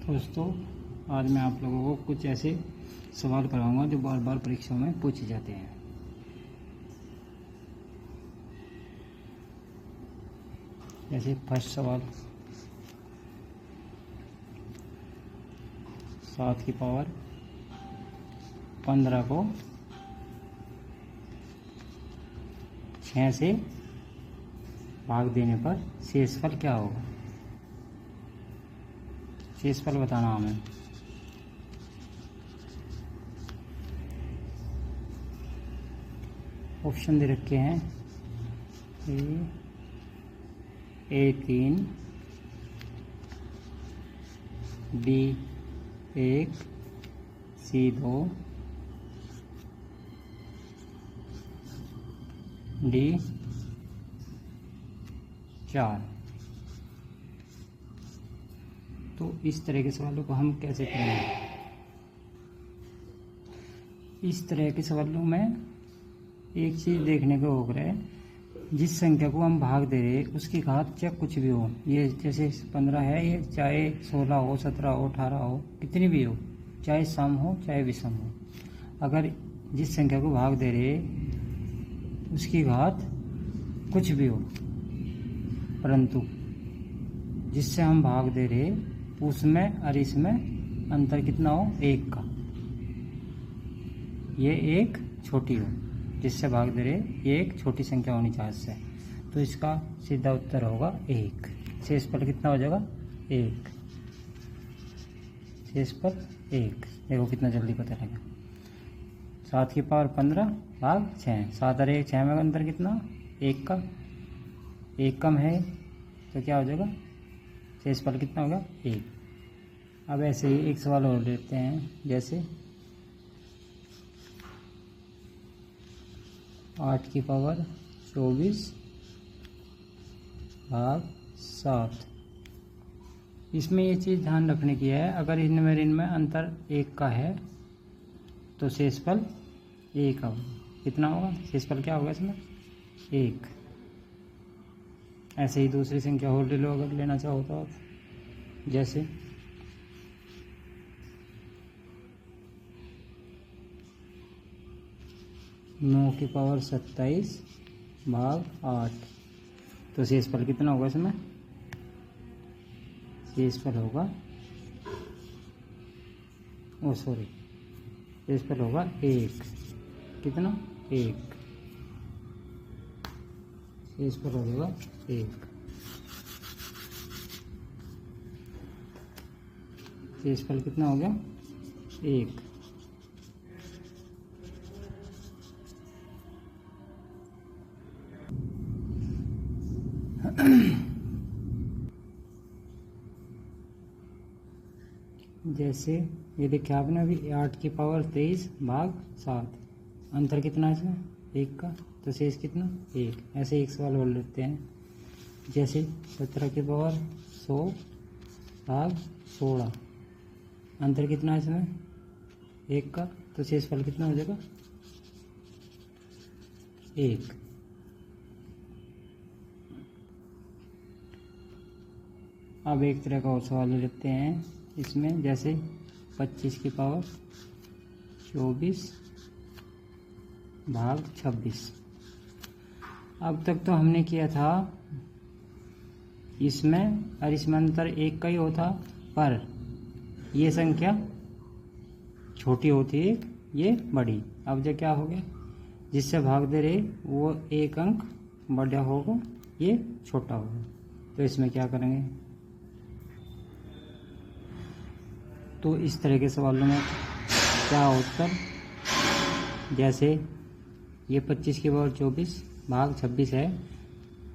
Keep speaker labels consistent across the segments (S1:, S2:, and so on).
S1: दोस्तों, आज मैं आप लोगों को कुछ ऐसे सवाल करवाऊंगा जो बार बार परीक्षाओं में पूछे जाते हैं। जैसे फर्स्ट सवाल, 7 की पावर 15 को 6 से भाग देने पर शेषफल क्या होगा? शेषफल बताना हमें। ऑप्शन दे रखे हैं A3, B1, C2, D4। तो इस तरह के सवालों को हम कैसे करेंगे? इस तरह के सवालों में एक चीज़ देखने को हो रहा है, जिस संख्या को हम भाग दे रहे हैं उसकी घात चाहे कुछ भी हो, ये जैसे 15 है, ये चाहे 16 हो, 17 हो, 18 हो, कितनी भी हो, चाहे सम हो चाहे विषम हो, अगर जिस संख्या को भाग दे रहे हैं उसकी घात कुछ भी हो, परंतु जिससे हम भाग दे रहे उसमें और इसमें अंतर कितना हो, 1 का, ये एक छोटी हो, जिससे भाग दे रहे ये एक छोटी संख्या होनी चाहिए इससे, तो इसका सीधा उत्तर होगा 1। शेषफल कितना हो जाएगा? 1। शेषफल 1। देखो कितना जल्दी पता लगा। 7 की पावर 15 भाग 6, 7 और 1 6 में अंतर कितना? 1 का। 1 कम है तो क्या हो जाएगा? शेषफल कितना होगा? 1। अब ऐसे ही एक सवाल और लेते हैं, जैसे 8 की पावर 24 भाग 7। इसमें ये चीज़ ध्यान रखने की है, अगर इनमें अंतर 1 का है तो शेषफल 1 होगा। कितना होगा? शेषफल क्या होगा इसमें? 1। ऐसे ही दूसरी संख्या और ले लो अगर लेना चाहो तो आप, जैसे 9 की पावर 27 भाग 8। तो शेषफल कितना होगा इसमें? शेषफल होगा शेषफल होगा 1। कितना? 1। शेषफल होगा 1। शेषफल कितना हो गया? 1। जैसे ये देखिए आपने अभी 8 की पावर 23 भाग 7, अंतर कितना है इसमें? 1 का, तो शेष कितना? 1। ऐसे एक सवाल और लेते हैं, जैसे 17 की पावर 100 भाग 16, अंतर कितना है इसमें? 1 का, तो शेषफल कितना हो जाएगा? 1। अब एक तरह का और सवाल लेते हैं इसमें, जैसे 25 की पावर 24 भाग 26। अब तक तो हमने किया था इसमें और इसमें अंतर 1 का ही होता, पर ये संख्या छोटी होती है, ये बड़ी। अब जो क्या हो गया, जिससे भाग दे रहे वो 1 अंक बड़ा होगा, ये छोटा होगा, तो इसमें क्या करेंगे? तो इस तरह के सवालों में क्या उत्तर, जैसे ये 25 की पावर 24 भाग 26 है,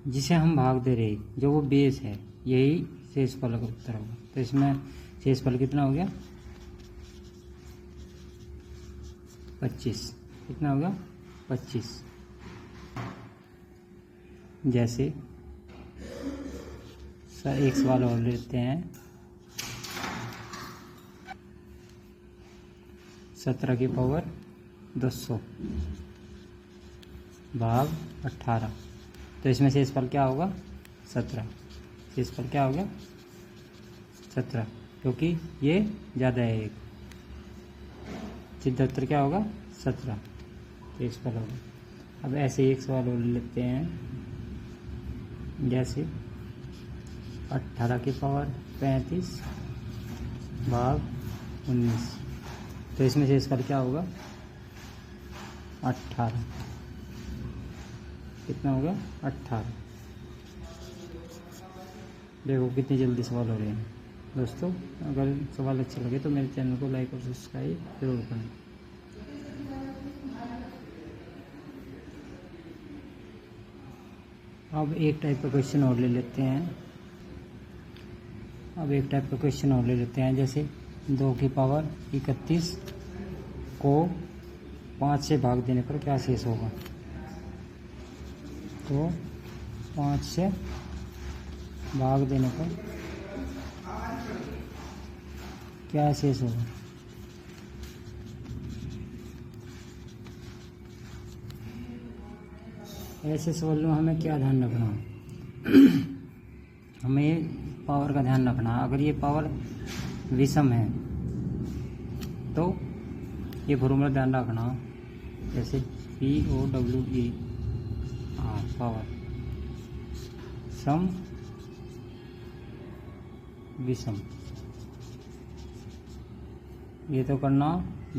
S1: जिसे हम भाग दे रहे जो वो बेस है, यही शेषफल का उत्तर होगा। तो इसमें शेषफल कितना हो गया? 25। कितना हो गया? 25। जैसे एक सवाल और लेते हैं, 17 की पावर 200 भाग 18। तो इसमें शेषफल क्या होगा? 17। शेषफल क्या हो गया? 17। क्योंकि ये ज़्यादा है एक। 75 क्या होगा 17, तो इस पर होगा। अब ऐसे एक सवाल और लेते हैं, जैसे 18 की पावर 35 भाग 19, तो इसमें से इसका क्या होगा 18, कितना होगा 18। देखो कितनी जल्दी सवाल हो रहे हैं दोस्तों। अगर सवाल अच्छे लगे तो मेरे चैनल को लाइक और सब्सक्राइब जरूर करें। अब एक टाइप का क्वेश्चन और ले लेते हैं, जैसे 2 की पावर 31 को 5 से भाग देने पर क्या शेष होगा। तो 5 से भाग देने पर क्या शेष होगा। ऐसे सवाल में हमें क्या ध्यान रखना है हमें पावर का ध्यान रखना। अगर ये पावर विषम है तो ये फॉर्मूला ध्यान रखना, जैसे POWE पावर सम विषम। ये तो करना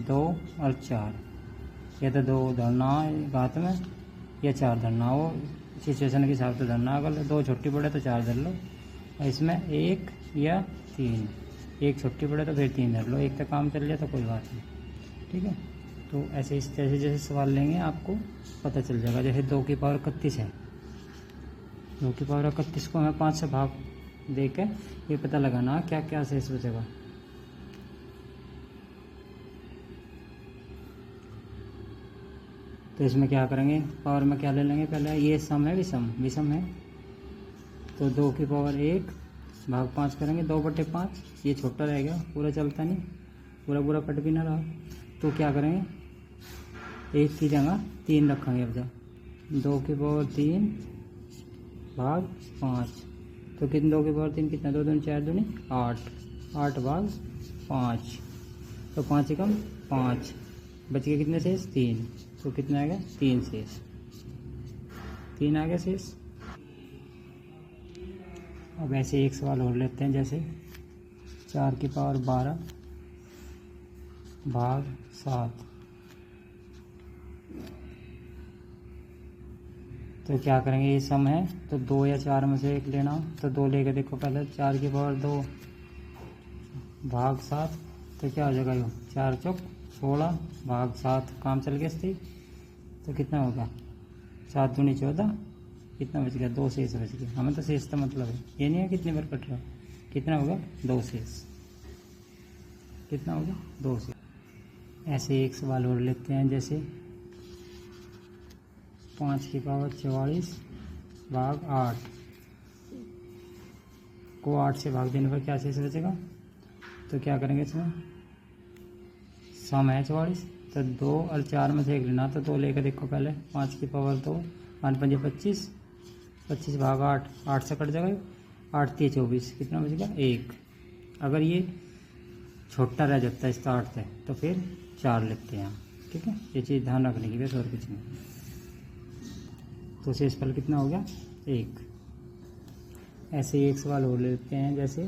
S1: 2 और 4, ये तो 2 धरना घात में या 4 धरना हो, सिचुएशन के हिसाब से धरना। अगर 2 छोटी पड़े तो 4 धर लो, इसमें 1 या 3, 1 छोटी पड़े तो फिर 3 धर लो, एक तक काम चल जाए तो कोई बात नहीं, ठीक है। तो ऐसे जैसे सवाल लेंगे आपको पता चल जाएगा। जैसे 2 की पावर 31 है, 2 की पावर 31 को हमें 5 से भाग दे के ये पता लगाना क्या क्या शेष बचेगा। तो इसमें क्या करेंगे, पावर में क्या ले लेंगे, पहले ये सम है विषम है, तो 2 की पावर 1 भाग 5 करेंगे, 2/5, ये छोटा रहेगा, पूरा चलता नहीं, पूरा कट भी ना रहा। तो क्या करेंगे, 1 की जगह 3 रखेंगे। अब जब 2 की पावर 3 भाग 5, तो कितने 2 की पावर 3 कितना, 2 दूनी 4 दूनी 8, 8 भाग 5, तो 5 एकम 5, बच गए कितने शेष 3, तो कितना आएगा 3 शेष, 3 आ गया शेष। अब ऐसे एक सवाल और लेते हैं, जैसे 4 की पावर 12 भाग 7, तो क्या करेंगे, ये सम है तो 2 या 4 में से एक लेना, तो 2 लेके देखो पहले, 4 की पावर 2 भाग 7, तो क्या हो जाएगा, यो 4 चौक 16 भाग 7, काम चल गया सही। तो कितना होगा 7 दूनी 14, कितना बच गया 2 शेष बच गया। हमें तो शेष का मतलब है, ये नहीं है कितनी बार कट रहा, कितना होगा 2 शेष, कितना होगा 2 शेष। ऐसे एक सवाल और लेते हैं, जैसे 5 की पावर 44 भाग 8 को 8 से भाग देने पर क्या शेष बचेगा। तो क्या करेंगे, इसमें सम है 44, तो 2 और 4 में से एक लेना, तो 2 लेकर देखो पहले, 5 की पावर 2 5 5 25, 25 भाग 8, 8 से कट जाएगा, 8 3 24, कितना बचेगा 1। अगर ये छोटा रह जाता है इसका 8 है तो फिर 4 लेते हैं, ठीक है। ये चीज़ ध्यान रखने की, वैसे और कुछ नहीं। तो शेषफल कितना हो गया 1। ऐसे ही एक सवाल और लेते हैं, जैसे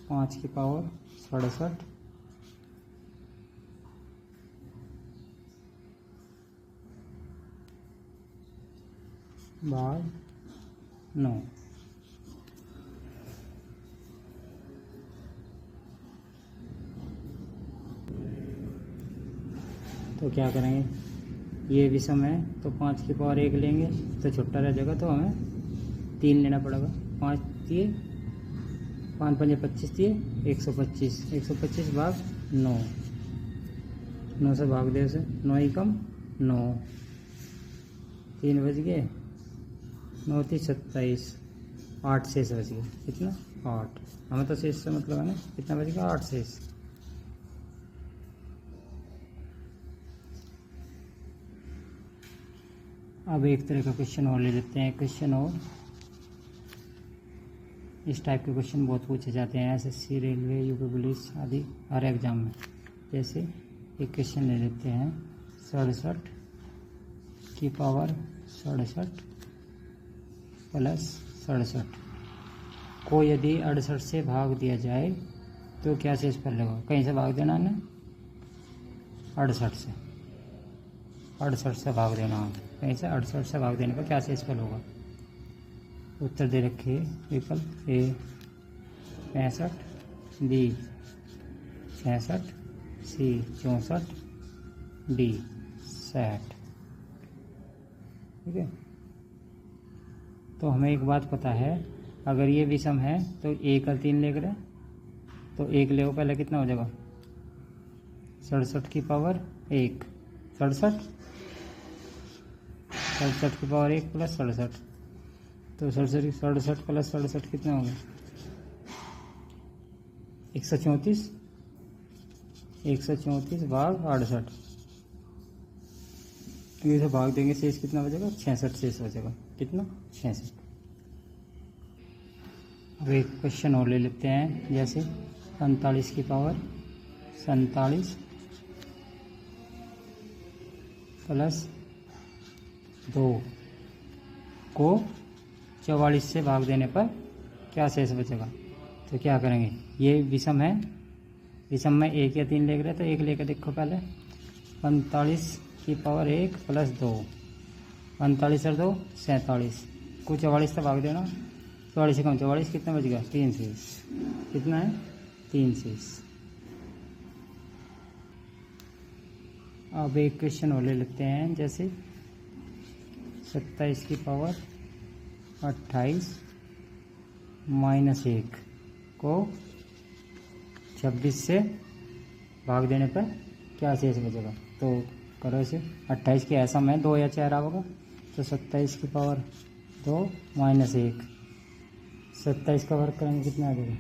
S1: 5 की पावर 67 भाग 9, तो क्या करेंगे, ये विषम है तो 5 की पावर 1 लेंगे तो छोटा रह जाएगा, तो हमें 3 लेना पड़ेगा। 5 दिए 5 5 25 दिए 125, 125 भाग 9, 9 से भाग दे उसे, 9 एकम 9, 3 बज गए, 9 3 27, 8 शेष बच गए, कितना 8। हमें तो शेष से मतलब है ना, कितना बच गया 8 शेष। अब एक तरह का क्वेश्चन और ले लेते हैं, क्वेश्चन और इस टाइप के क्वेश्चन बहुत पूछे जाते हैं एसएससी, रेलवे, यूपी पुलिस आदि हर एग्जाम में। जैसे एक क्वेश्चन ले लेते हैं 67 की पावर 67 प्लस 67 को यदि 68 से भाग दिया जाए तो क्या शेषफल लगेगा। कहीं से भाग देना है, 68 से, 68 से भाग देना है, कहीं से 68 से भाग देने पर क्या शेषफल होगा। उत्तर दे रखे विकल्प ए 65, बी 66, सी 64, डी 60। ठीक है, तो हमें एक बात पता है, अगर ये विषम है तो 1 और 3 लेकर है, तो 1 ले पहले कितना हो जाएगा 67 की पावर 1, 67 की पावर 1 प्लस 67, तो 67 प्लस 67 कितना होगा 134, 134 भाग 68, तो इसे भाग देंगे, शेष कितना बचेगा 66 शेष बचेगा, कितना 66। अब एक क्वेश्चन और ले लेते हैं, जैसे 45 की पावर 47 प्लस 2 को 44 से भाग देने पर क्या शेष बचेगा। तो क्या करेंगे, ये विषम है, विषम में 1 या 3 लेकर, तो 1 लेकर देखो पहले 45 की पावर 1 प्लस 2, 45 और 2 47 को 44 से भाग देना, 44 से कम 44 कितना बच गया 3 शेष, कितना है 3 शेष। अब एक क्वेश्चन और ले लेते हैं, जैसे 27 की पावर 28 माइनस 1 को 26 से भाग देने पर क्या शेष बचेगा। तो करो इसे, 28 की ऐसा में 2 या 4 होगा, तो 27 की पावर 2 माइनस 1, 27 का वर्ग करेंगे कितना आ जाएगा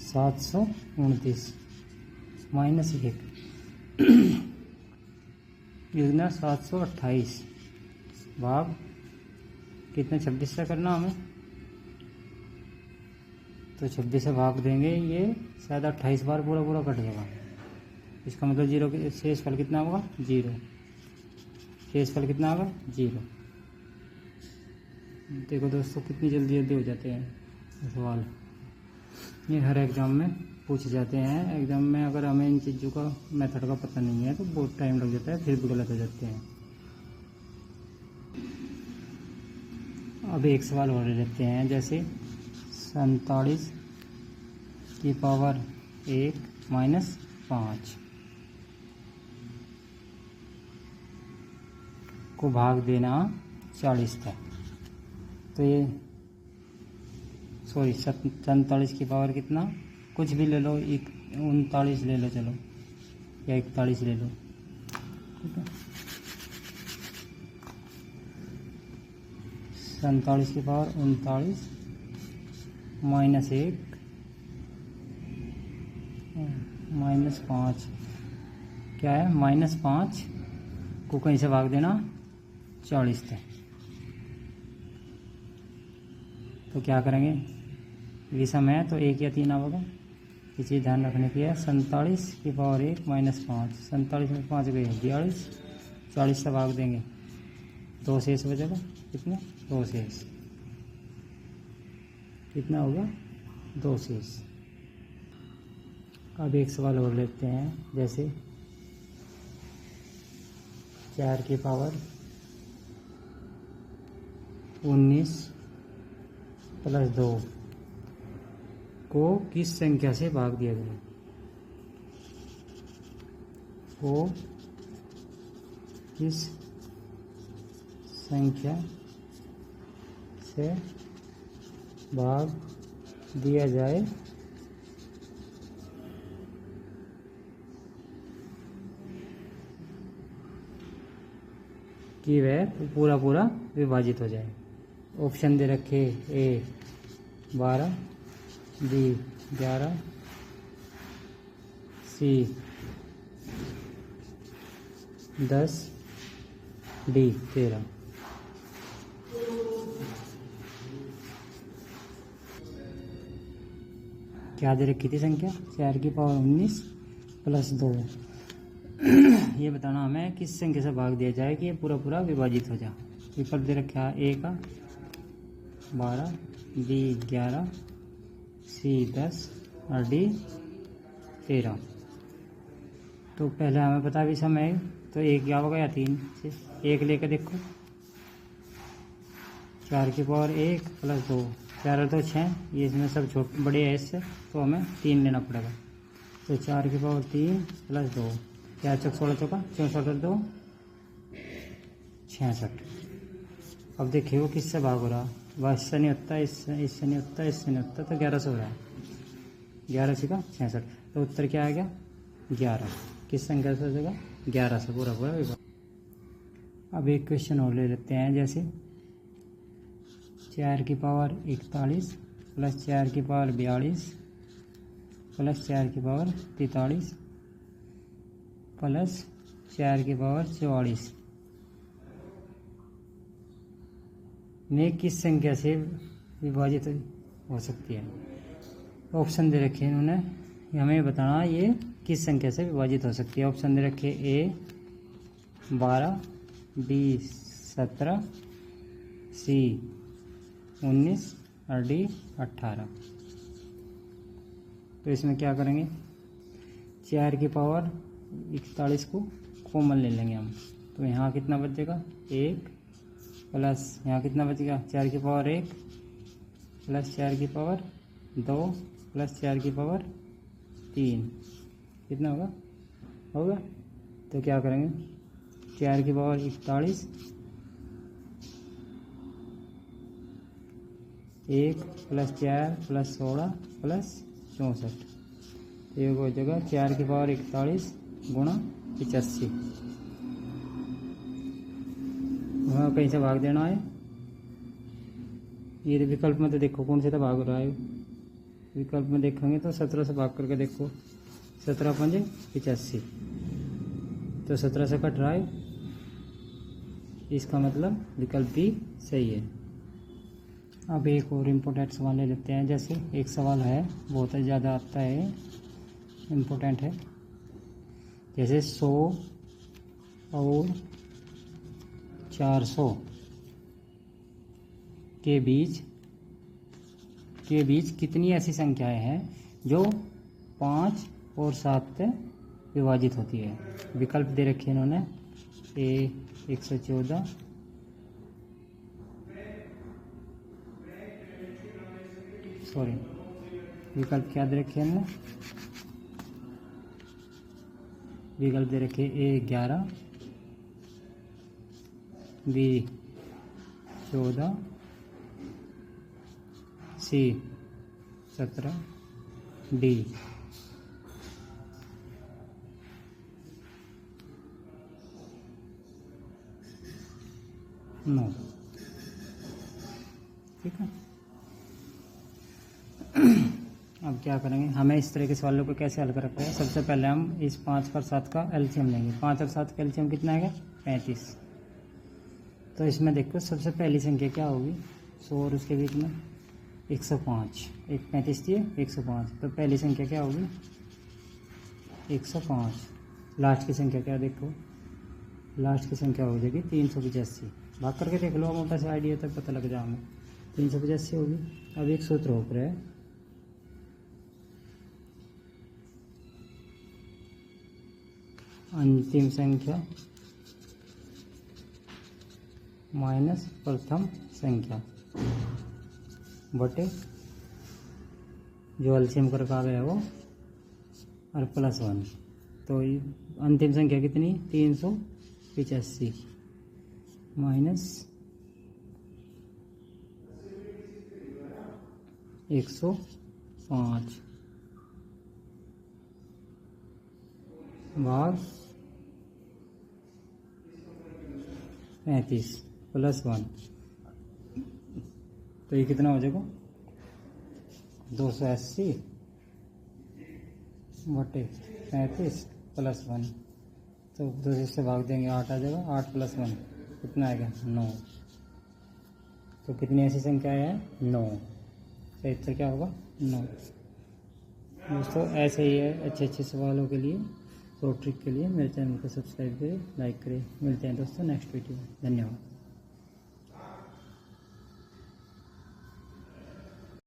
S1: 729 माइनस 1 कितना 728 भाग कितने 26 से करना हमें, तो 26 से भाग देंगे, ये शायद 28 बार पूरा पूरा कट जाएगा, इसका मतलब 0 के शेषफल कितना होगा 0, शेषफल कितना होगा 0। देखो दोस्तों कितनी जल्दी जल्दी हो जाते हैं सवाल, ये हर एग्ज़ाम में पूछे जाते हैं। एग्ज़ाम में अगर हमें इन चीज़ों का मेथड का पता नहीं है तो बहुत टाइम लग जाता है, फिर भी गलत हो जाते हैं। अब एक सवाल और ले लेते हैं, जैसे 47 की पावर 1 माइनस 5 को भाग देना 40 था, तो ये 47 की पावर कितना, कुछ भी ले लो, 39 ले लो चलो, या 41 ले लो, ठीक है। 47 की पावर 39 माइनस 1 माइनस 5, क्या है माइनस 5 को कहीं से भाग देना 40 थे, तो क्या करेंगे, विषम है तो 1 या 3 आएगा, ये चीज़ ध्यान रखने की है। 47 की पावर 1 माइनस 5, 47 में 5 गए 42, 40 से भाग देंगे 2 शेष बचेगा, कितना 2 शेष, कितना होगा 2 शेष। अब एक सवाल और लेते हैं, जैसे 4 की पावर 19 प्लस 2 को किस संख्या से भाग दिया गया, को किस संख्या से भाग दिया जाए कि वह पूरा पूरा विभाजित हो जाए। ऑप्शन दे रखे ए 12, बी 11, सी 10, डी 13। क्या दे रखी थी संख्या, 4 की पावर 19 प्लस 2। ये बताना हमें किस संख्या से भाग दिया जाए कि ये पूरा पूरा विभाजित हो जाए। विकल्प दे रखा है ए का 12, बी 11, सी 10 और डी 13। तो पहले हमें पता भी समय, तो एक क्या होगा या 3 से 1 लेकर देखो, 4 की पावर 1 प्लस 2, 4 और 2 6, ये इसमें सब छोटे बड़े है इससे, तो हमें 3 लेना पड़ेगा। तो 4 की पावर 3 प्लस 2, 4 चौक 16 चौका 64 और 2 66। अब देखिए वो किससे भाग हो रहा, वह इससे नहीं होता, इससे नहीं होता, इससे नहीं होता, तो 11 से हो रहा है, 11 से का 66। तो उत्तर क्या आ गया 11। किस संख्या से हो जाएगा 11 से पूरा पूरा विभाग। अब एक क्वेश्चन और ले लेते हैं, जैसे 4 की पावर 41 प्लस 4 की पावर 42 प्लस 4 की पावर 43 प्लस 4 की पावर 44 में किस संख्या से विभाजित हो सकती है। ऑप्शन दे रखे हैं इन्होंने, हमें बताना ये किस संख्या से विभाजित हो सकती है। ऑप्शन दे रखे ए 12, बी 17, सी 19 और डी 18। तो इसमें क्या करेंगे, 4 की पावर 41 को कॉमन ले लेंगे हम, तो यहाँ कितना बचेगा 1 प्लस यहाँ कितना बचेगा 4 की पावर 1 प्लस 4 की पावर 2 प्लस 4 की पावर 3, कितना होगा तो क्या करेंगे 4 की पावर 41 1 प्लस 4 प्लस 16 प्लस 64, एक हो जाएगा 4 की पावर 41 गुणा 85। हमें कहीं से भाग देना है, ये विकल्प में तो देखो कौन से तो भाग रहा है, विकल्प में देखेंगे तो 17 से भाग करके देखो, 17 पंजे 85, तो 17 से कट रहा है, इसका मतलब विकल्प भी सही है। अब एक और इम्पोर्टेंट सवाल ले लेते हैं, जैसे एक सवाल है बहुत ही ज़्यादा आता है, इम्पोर्टेंट है, जैसे 100 और 400 के बीच कितनी ऐसी संख्याएं हैं जो 5 और 7 से विभाजित होती है। विकल्प दे रखे हैं इन्होंने, ए 114, सॉरी विकल्प क्या दे रखे हैं इन्होंने, विकल्प दे रखे ए 11, बी 14, सी 17, डी 9। ठीक है, अब क्या करेंगे, हमें इस तरह के सवालों को कैसे हल कर रखते हैं। सबसे पहले हम इस 5 और 7 का एलसीएम लेंगे। 5 और 7 का एलसीएम कितना आएगा 35। तो इसमें देखो सबसे पहली संख्या क्या होगी 100 और उसके बीच में 105, एक 35 थी 105, तो पहली संख्या क्या होगी 105। लास्ट की संख्या क्या देखो, लास्ट की संख्या हो जाएगी 385। भाग करके देख लो, मोटा सा आइडिया तक पता लग जाए हमें, 385 होगी। अब एक सूत्र हो रहा है, अंतिम संख्या माइनस प्रथम संख्या बटे जो एलसीएम कर का है वो और प्लस 1। तो अंतिम संख्या कितनी 385 माइनस 105 भाग 35 प्लस 1, तो ये कितना हो जाएगा 280 बटे 35 प्लस 1। तो 2 से भाग देंगे 8 आ जाएगा, 8 प्लस 1 कितना आएगा 9। तो कितनी ऐसी संख्या है 9, तो इससे क्या होगा 9। दोस्तों ऐसे ही है अच्छे अच्छे सवालों के लिए, शॉर्ट ट्रिक के लिए मेरे चैनल को सब्सक्राइब करें, लाइक करें। मिलते हैं दोस्तों नेक्स्ट वीडियो में। धन्यवाद।